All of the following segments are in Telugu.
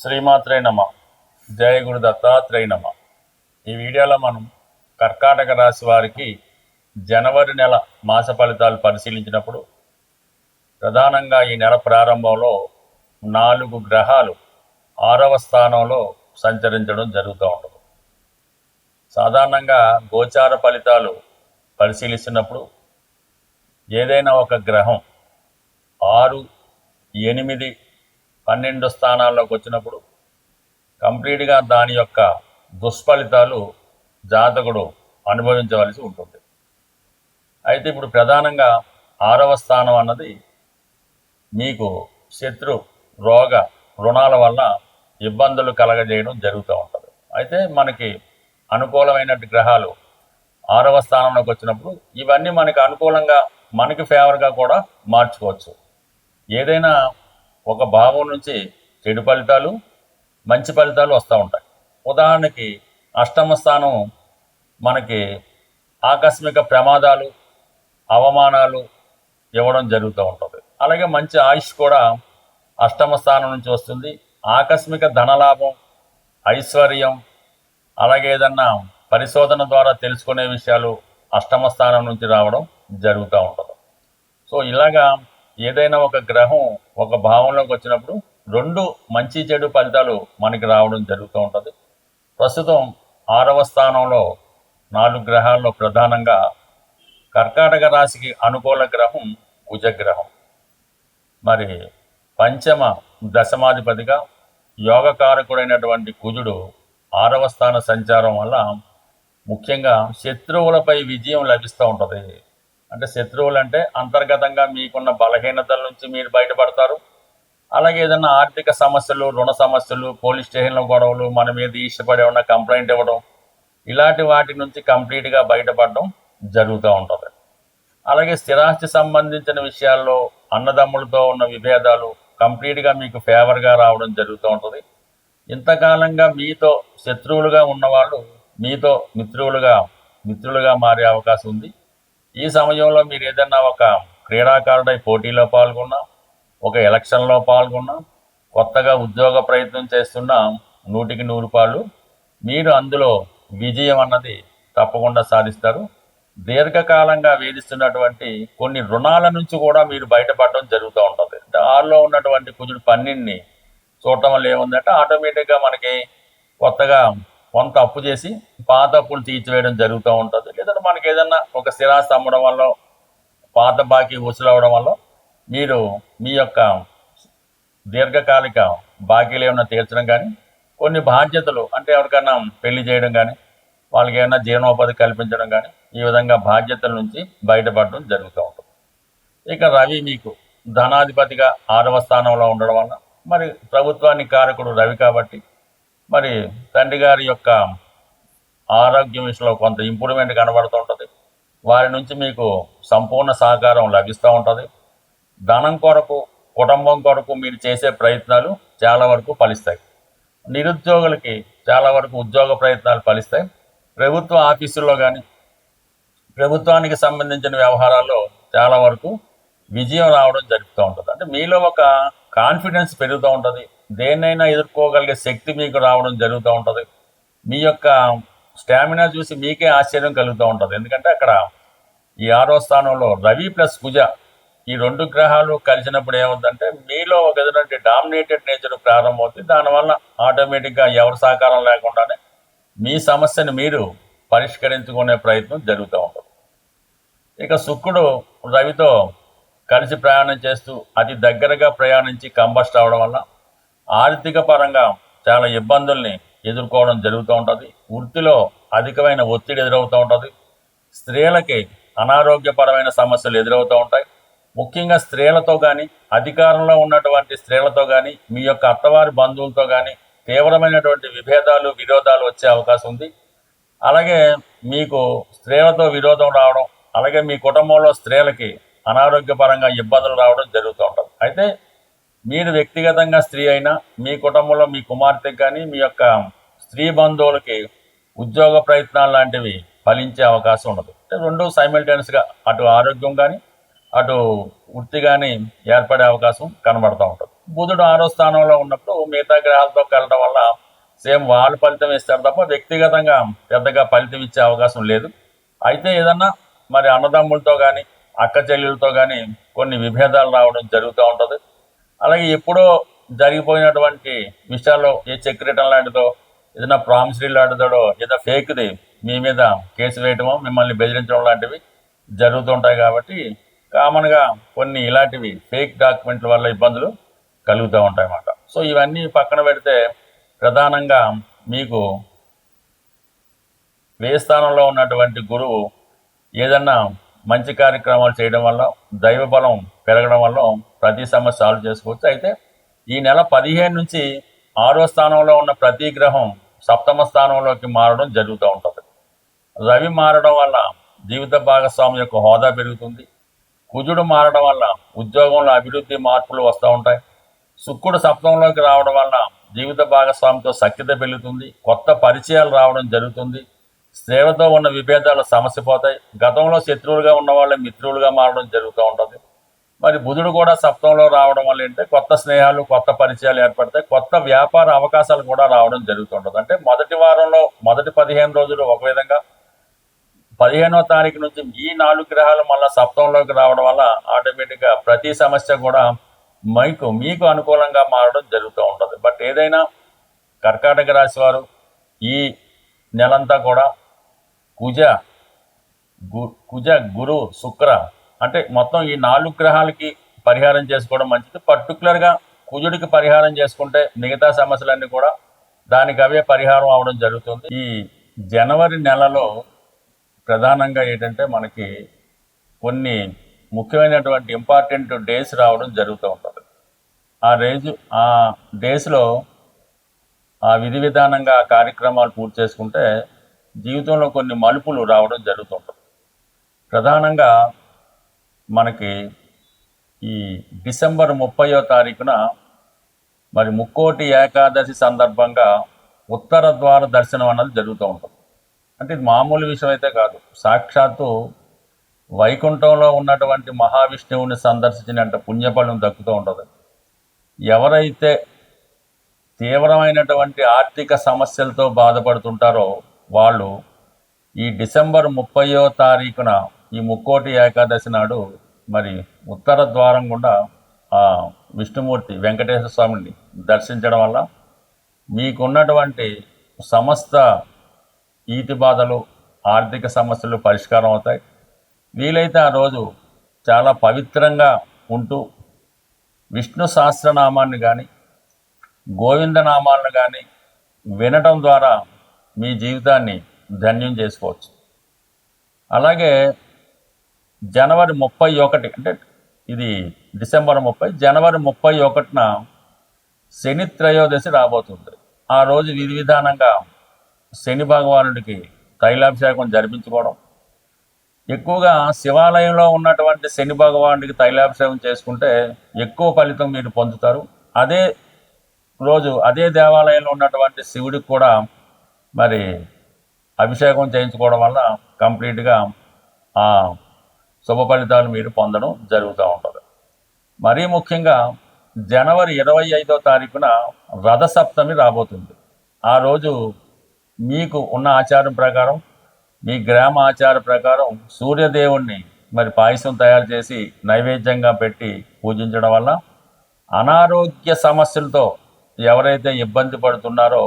శ్రీమాత్రే నమ. జయ గురు దత్తాత్రేయ నమ. ఈ వీడియోలో మనం కర్కాటక రాశి వారికి జనవరి నెల మాస ఫలితాలు పరిశీలించినప్పుడు ప్రధానంగా ఈ నెల ప్రారంభంలో 4 గ్రహాలు 6వ స్థానంలో సంచరించడం జరుగుతూ ఉంటుంది. సాధారణంగా గోచార ఫలితాలు పరిశీలిస్తున్నప్పుడు ఏదైనా ఒక గ్రహం 6, 8, 12 స్థానాల్లోకి వచ్చినప్పుడు కంప్లీట్గా దాని యొక్క దుష్ఫలితాలు జాతకుడు అనుభవించవలసి ఉంటుంది. అయితే ఇప్పుడు ప్రధానంగా 6వ స్థానం అన్నది మీకు శత్రు, రోగ, రుణాల వల్ల ఇబ్బందులు కలగజేయడం జరుగుతూ ఉంటుంది. అయితే మనకి అనుకూలమైన గ్రహాలు 6వ స్థానంలోకి వచ్చినప్పుడు ఇవన్నీ మనకి అనుకూలంగా, మనకి ఫేవర్గా కూడా మార్చుకోవచ్చు. ఏదైనా ఒక భావం నుంచి చెడు ఫలితాలు, మంచి ఫలితాలు వస్తూ ఉంటాయి. ఉదాహరణకి అష్టమ స్థానం మనకి ఆకస్మిక ప్రమాదాలు, అవమానాలు ఇవ్వడం జరుగుతూ ఉంటుంది. అలాగే మంచి ఆయుష్ కూడా అష్టమ స్థానం నుంచి వస్తుంది. ఆకస్మిక ధనలాభం, ఐశ్వర్యం, అలాగే ఏదన్నా పరిశోధన ద్వారా తెలుసుకునే విషయాలు అష్టమ స్థానం నుంచి రావడం జరుగుతూ ఉంటుంది. సో ఇలాగా ఏదైనా ఒక గ్రహం ఒక భావంలోకి వచ్చినప్పుడు 2 మంచి చెడు ఫలితాలు మనకి రావడం జరుగుతూ ఉంటుంది. ప్రస్తుతం 6వ స్థానంలో 4 గ్రహాల్లో ప్రధానంగా కర్కాటక రాశికి అనుకూల గ్రహం కుజగ్రహం. మరి పంచమ దశమాధిపతిగా యోగకారకుడైనటువంటి కుజుడు 6వ స్థాన సంచారం వల్ల ముఖ్యంగా శత్రువులపై విజయం లభిస్తూ ఉంటుంది. అంటే శత్రువులు అంటే అంతర్గతంగా మీకున్న బలహీనతల నుంచి మీరు బయటపడతారు. అలాగే ఏదైనా ఆర్థిక సమస్యలు, రుణ సమస్యలు, పోలీస్ స్టేషన్లో గొడవలు, మన మీద ఇష్టపడి ఉన్న కంప్లైంట్ ఇవ్వడం, ఇలాంటి వాటి నుంచి కంప్లీట్గా బయటపడడం జరుగుతూ ఉంటుంది. అలాగే స్థిరాస్తి సంబంధించిన విషయాల్లో అన్నదమ్ములతో ఉన్న విభేదాలు కంప్లీట్గా మీకు ఫేవర్గా రావడం జరుగుతూ ఉంటుంది. ఇంతకాలంగా మీతో శత్రువులుగా ఉన్నవాళ్ళు మీతో మిత్రులుగా మారే అవకాశం ఉంది. ఈ సమయంలో మీరు ఏదైనా ఒక క్రీడాకారుడై పోటీలో పాల్గొన్నా, ఒక ఎలక్షన్లో పాల్గొన్నా, కొత్తగా ఉద్యోగ ప్రయత్నం చేస్తున్నా 100కి 100 మీరు అందులో విజయం అన్నది తప్పకుండా సాధిస్తారు. దీర్ఘకాలంగా వేధిస్తున్నటువంటి కొన్ని రుణాల నుంచి కూడా మీరు బయటపడడం జరుగుతూ ఉంటుంది. అంటే 6లో ఉన్నటువంటి కుజుడు 12ని చూడటం వల్ల ఏముందంటే ఆటోమేటిక్గా మనకి కొత్తగా కొంత అప్పు చేసి పాత అప్పులు తీర్చివేయడం జరుగుతూ ఉంటుంది. లేదంటే మనకి ఏదన్నా ఒక స్థిరాస్తి అమ్మడం వల్ల, పాత బాకీ వసూలవడం వల్ల మీరు మీ యొక్క దీర్ఘకాలిక బాకీలు ఏమైనా తీర్చడం కానీ, కొన్ని బాధ్యతలు అంటే ఎవరికైనా పెళ్లి చేయడం కానీ, వాళ్ళకి ఏమైనా జీవనోపాధి కల్పించడం కానీ, ఈ విధంగా బాధ్యతల నుంచి బయటపడడం జరుగుతూ ఉంటుంది. ఇక రవి మీకు ధనాధిపతిగా 6వ స్థానంలో ఉండడం వల్ల మరి ప్రభుత్వానికి కారకుడు రవి కాబట్టి మరి తండ్రి గారి యొక్క ఆరోగ్యం విషయంలో కొంత ఇంప్రూవ్మెంట్ కనబడుతూ ఉంటుంది. వారి నుంచి మీకు సంపూర్ణ సహకారం లభిస్తూ ఉంటుంది. ధనం కొరకు, కుటుంబం కొరకు మీరు చేసే ప్రయత్నాలు చాలా వరకు ఫలిస్తాయి. నిరుద్యోగులకి చాలా వరకు ఉద్యోగ ప్రయత్నాలు ఫలిస్తాయి. ప్రభుత్వ ఆఫీసుల్లో కానీ, ప్రభుత్వానికి సంబంధించిన వ్యవహారాల్లో చాలా వరకు విజయం రావడం జరుగుతూ ఉంటుంది. అంటే మీలో ఒక కాన్ఫిడెన్స్ పెరుగుతూ ఉంటుంది. దేన్నైనా ఎదుర్కోగలిగే శక్తి మీకు రావడం జరుగుతూ ఉంటుంది. మీ యొక్క స్టామినా చూసి మీకే ఆశ్చర్యం కలుగుతూ ఉంటుంది. ఎందుకంటే అక్కడ ఈ 6వ స్థానంలో రవి ప్లస్ కుజ ఈ 2 గ్రహాలు కలిసినప్పుడు ఏమవుతుందంటే మీలో ఒక ఎదురంటే డామినేటెడ్ నేచర్ ప్రారంభమవుతుంది. దానివల్ల ఆటోమేటిక్గా ఎవరి సహకారం లేకుండానే మీ సమస్యను మీరు పరిష్కరించుకునే ప్రయత్నం జరుగుతూ ఉంటుంది. ఇక శుక్రుడు రవితో కలిసి ప్రయాణం చేస్తూ అతి దగ్గరగా ప్రయాణించి కంబస్ట్ అవడం వల్ల ఆర్థిక పరంగా చాలా ఇబ్బందుల్ని ఎదుర్కోవడం జరుగుతూ ఉంటుంది. వృత్తిలో అధికమైన ఒత్తిడి ఎదురవుతూ ఉంటుంది. స్త్రీలకి అనారోగ్యపరమైన సమస్యలు ఎదురవుతూ ఉంటాయి. ముఖ్యంగా స్త్రీలతో కానీ, అధికారంలో ఉన్నటువంటి స్త్రీలతో కానీ, మీ యొక్క అత్తవారి బంధువులతో కానీ తీవ్రమైనటువంటి విభేదాలు, విరోధాలు వచ్చే అవకాశం ఉంది. అలాగే మీకు స్త్రీలతో విరోధం రావడం, అలాగే మీ కుటుంబంలో స్త్రీలకి అనారోగ్యపరంగా ఇబ్బందులు రావడం జరుగుతూ ఉంటుంది. అయితే మీరు వ్యక్తిగతంగా స్త్రీ అయినా మీ కుటుంబంలో మీ కుమార్తెకి కానీ, మీ యొక్క స్త్రీ బంధువులకి ఉద్యోగ ప్రయత్నాలు లాంటివి ఫలించే అవకాశం ఉండదు. అంటే 2 సైమల్టేనియస్గా అటు ఆరోగ్యం కానీ, అటు వృత్తి కానీ ఏర్పడే అవకాశం కనబడుతూ ఉంటుంది. బుధుడు 6వ స్థానంలో ఉన్నప్పుడు మిగతా గ్రహాలతో కలవడం వల్ల సేమ్ వాళ్ళు ఫలితం ఇస్తారు తప్ప వ్యక్తిగతంగా పెద్దగా ఫలితం ఇచ్చే అవకాశం లేదు. అయితే ఏదన్నా మరి అన్నదమ్ములతో కానీ అక్క చెల్లెలతో కానీ కొన్ని విభేదాలు రావడం జరుగుతూ ఉంటుంది. అలాగే ఎప్పుడో జరిగిపోయినటువంటి విషయాల్లో ఏ చెక్ రిటర్న్ లాంటిదో ఏదైనా ప్రామిసరీ లాంటిదో ఏదో ఫేక్ది మీ మీద కేసు వేయటమో మిమ్మల్ని బెదిరించడం లాంటివి జరుగుతుంటాయి. కాబట్టి కామన్గా కొన్ని ఇలాంటివి ఫేక్ డాక్యుమెంట్ల వల్ల ఇబ్బందులు కలుగుతూ ఉంటాయి అన్నమాట. సో ఇవన్నీ పక్కన పెడితే ప్రధానంగా మీకు వ్యయ స్థానంలో ఉన్నటువంటి గురువు ఏదన్నా మంచి కార్యక్రమాలు చేయడం వల్ల దైవ బలం పెరగడం వల్ల ప్రతి సమస్య సాల్వ్ చేసుకోవచ్చు. అయితే ఈ నెల 15 నుంచి 6వ స్థానంలో ఉన్న ప్రతి గ్రహం 7వ స్థానంలోకి మారడం జరుగుతూ ఉంటుంది. రవి మారడం వల్ల జీవిత భాగస్వామి యొక్క హోదా పెరుగుతుంది. కుజుడు మారడం వల్ల ఉద్యోగంలో అభివృద్ధి మార్పులు వస్తూ ఉంటాయి. శుక్రుడు 7ంలోకి రావడం వల్ల జీవిత భాగస్వామితో సఖ్యత పెరుగుతుంది. కొత్త పరిచయాలు రావడం జరుగుతుంది. స్త్రీలతో ఉన్న విభేదాలు సమస్య పోతాయి. గతంలో శత్రువులుగా ఉన్న వాళ్ళే మిత్రులుగా మారడం జరుగుతూ ఉంటుంది. మరి బుధుడు కూడా 7ంలో రావడం వల్ల ఏంటంటే కొత్త స్నేహాలు కొత్త పరిచయాలు ఏర్పడతాయి. కొత్త వ్యాపార అవకాశాలు కూడా రావడం జరుగుతుంటుంది. అంటే మొదటి వారంలో మొదటి 15 రోజులు ఒక విధంగా, 15వ తారీఖు నుంచి ఈ 4 గ్రహాలు మళ్ళీ 7ంలోకి రావడం వల్ల ఆటోమేటిక్గా ప్రతి సమస్య కూడా మీకు అనుకూలంగా మారడం జరుగుతూ ఉంటుంది. బట్ ఏదైనా కర్కాటక రాశి వారు ఈ నెలంతా కూడా కుజ గురు శుక్ర అంటే మొత్తం ఈ 4 గ్రహాలకి పరిహారం చేసుకోవడం మంచిది. పర్టికులర్గా కుజుడికి పరిహారం చేసుకుంటే మిగతా సమస్యలన్నీ కూడా దానికి అవే పరిహారం అవడం జరుగుతుంది. ఈ జనవరి నెలలో ప్రధానంగా ఏంటంటే మనకి కొన్ని ముఖ్యమైనటువంటి ఇంపార్టెంట్ డేస్ రావడం జరుగుతూ ఉంటుంది. ఆ డేస్లో ఆ విధి విధానంగా ఆ కార్యక్రమాలు పూర్తి చేసుకుంటే జీవితంలో కొన్ని మలుపులు రావడం జరుగుతుంటుంది. ప్రధానంగా మనకి ఈ డిసెంబర్ 30వ తారీఖున మరి ముక్కోటి ఏకాదశి సందర్భంగా ఉత్తర ద్వార దర్శనం అన్నది జరుగుతూ ఉంటుంది. అంటే ఇది మామూలు విషయం అయితే కాదు. సాక్షాత్తు వైకుంఠంలో ఉన్నటువంటి మహావిష్ణువుని సందర్శించినంత పుణ్యఫలం దక్కుతూ ఉంటుంది. ఎవరైతే తీవ్రమైనటువంటి ఆర్థిక సమస్యలతో బాధపడుతుంటారో వాళ్ళు ఈ డిసెంబర్ 30వ తారీఖున ఈ ముక్కోటి ఏకాదశి నాడు మరి ఉత్తర ద్వారం గుండా ఆ విష్ణుమూర్తి వెంకటేశ్వర స్వామిని దర్శించడం వల్ల మీకున్నటువంటి సమస్త ఈతి బాధలు ఆర్థిక సమస్యలు పరిష్కారం అవుతాయి. వీలైతే ఆ రోజు చాలా పవిత్రంగా ఉంటూ విష్ణు సహస్రనామాన్ని కానీ గోవిందనామాలను కానీ వినటం ద్వారా మీ జీవితాన్ని ధన్యం చేసుకోవచ్చు. అలాగే జనవరి 31 అంటే ఇది డిసెంబర్ 30, జనవరి 31న శని త్రయోదశి రాబోతుంది. ఆ రోజు విధి విధానంగా శని భగవానుడికి తైలాభిషేకం జరిపించుకోవడం, ఎక్కువగా శివాలయంలో ఉన్నటువంటి శని భగవానుడికి తైలాభిషేకం చేసుకుంటే ఎక్కువ ఫలితం మీరు పొందుతారు. అదే రోజు అదే దేవాలయంలో ఉన్నటువంటి శివుడికి కూడా మరి అభిషేకం చేయించుకోవడం వల్ల కంప్లీట్గా ఆ శుభ ఫలితాలు మీరు పొందడం జరుగుతూ ఉంటుంది. మరీ ముఖ్యంగా జనవరి 25వ తారీఖున రథసప్తమి రాబోతుంది. ఆ రోజు మీకు ఉన్న ఆచారం ప్రకారం మీ గ్రామ ఆచార ప్రకారం సూర్యదేవుణ్ణి మరి పాయసం తయారు చేసి నైవేద్యంగా పెట్టి పూజించడం వల్ల అనారోగ్య సమస్యలతో ఎవరైతే ఇబ్బంది పడుతున్నారో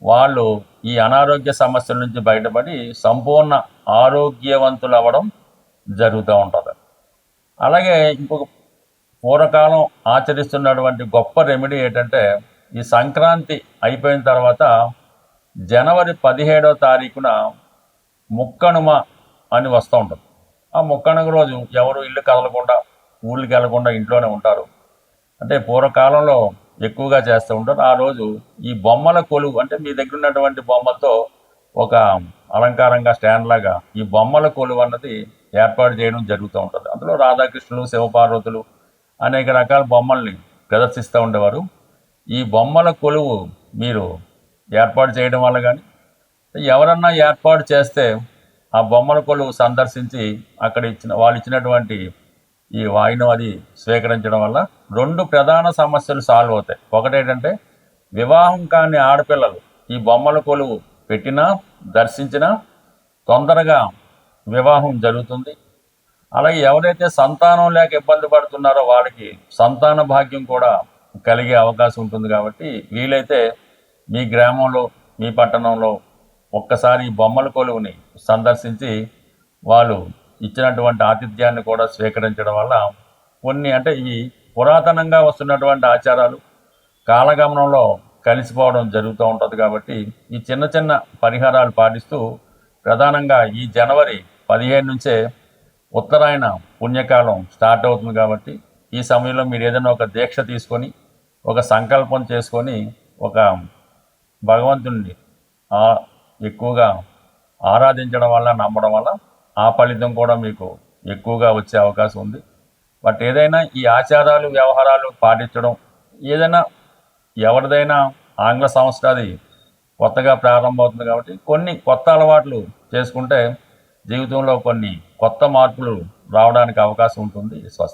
వాళ్ళు ఈ అనారోగ్య సమస్యల నుంచి బయటపడి సంపూర్ణ ఆరోగ్యవంతులు అవ్వడం జరుగుతూ ఉంటుంది. అలాగే ఇంకొక పూర్వకాలం ఆచరిస్తున్నటువంటి గొప్ప రెమెడీ ఏంటంటే ఈ సంక్రాంతి అయిపోయిన తర్వాత జనవరి 17వ తారీఖున ముక్కనుమ అని వస్తూ ఉంటుంది. ఆ ముక్కనుమ రోజు ఎవరు ఇల్లు కదలకుండా ఊళ్ళకి వెళ్లకుండా ఇంట్లోనే ఉంటారు. అంటే పూర్వకాలంలో ఎక్కువగా చేస్తూ ఉంటారు. ఆ రోజు ఈ బొమ్మల కొలువు అంటే మీ దగ్గర ఉన్నటువంటి బొమ్మలతో ఒక అలంకారంగా స్టాండ్ లాగా ఈ బొమ్మల కొలువు అన్నది ఏర్పాటు చేయడం జరుగుతూ ఉంటుంది. అందులో రాధాకృష్ణులు శివపార్వతులు అనేక రకాల బొమ్మల్ని ప్రదర్శిస్తూ ఉండేవారు. ఈ బొమ్మల కొలువు మీరు ఏర్పాటు చేయడం వల్ల కానీ ఎవరన్నా ఏర్పాటు చేస్తే ఆ బొమ్మల కొలువు సందర్శించి అక్కడ వాళ్ళు ఇచ్చినటువంటి ఈ వాయినం అది స్వీకరించడం వల్ల 2 ప్రధాన సమస్యలు సాల్వ్ అవుతాయి. ఒకటేంటంటే వివాహం కాని ఆడపిల్లలు ఈ బొమ్మల కొలువు పెట్టినా దర్శించినా తొందరగా వివాహం జరుగుతుంది. అలాగే ఎవరైతే సంతానం లేక ఇబ్బంది పడుతున్నారో వాళ్ళకి సంతాన భాగ్యం కూడా కలిగే అవకాశం ఉంటుంది. కాబట్టి వీలైతే మీ గ్రామంలో మీ పట్టణంలో ఒక్కసారి ఈ బొమ్మల కొలువుని సందర్శించి వాళ్ళు ఇచ్చినటువంటి ఆతిథ్యాన్ని కూడా స్వీకరించడం వల్ల కొన్ని అంటే ఇవి పురాతనంగా వస్తున్నటువంటి ఆచారాలు కాలగమనంలో కలిసిపోవడం జరుగుతూ ఉంటుంది. కాబట్టి ఈ చిన్న చిన్న పరిహారాలు పాటిస్తూ ప్రధానంగా ఈ జనవరి 15 నుంచే ఉత్తరాయణ పుణ్యకాలం స్టార్ట్ అవుతుంది. కాబట్టి ఈ సమయంలో మీరు ఏదైనా ఒక దీక్ష తీసుకొని ఒక సంకల్పం చేసుకొని ఒక భగవంతుడిని ఎక్కువగా ఆరాధించడం వల్ల నమ్మడం వల్ల ఆ ఫలితం కూడా మీకు ఎక్కువగా వచ్చే అవకాశం ఉంది. బట్ ఏదైనా ఈ ఆచారాలు వ్యవహారాలు పాటించడం ఏదైనా ఎవరిదైనా ఆంగ్ల సంవత్సరాది కొత్తగా ప్రారంభమవుతుంది. కాబట్టి కొన్ని కొత్త అలవాట్లు చేసుకుంటే జీవితంలో కొన్ని కొత్త మార్పులు రావడానికి అవకాశం ఉంటుంది. స్వస్తి.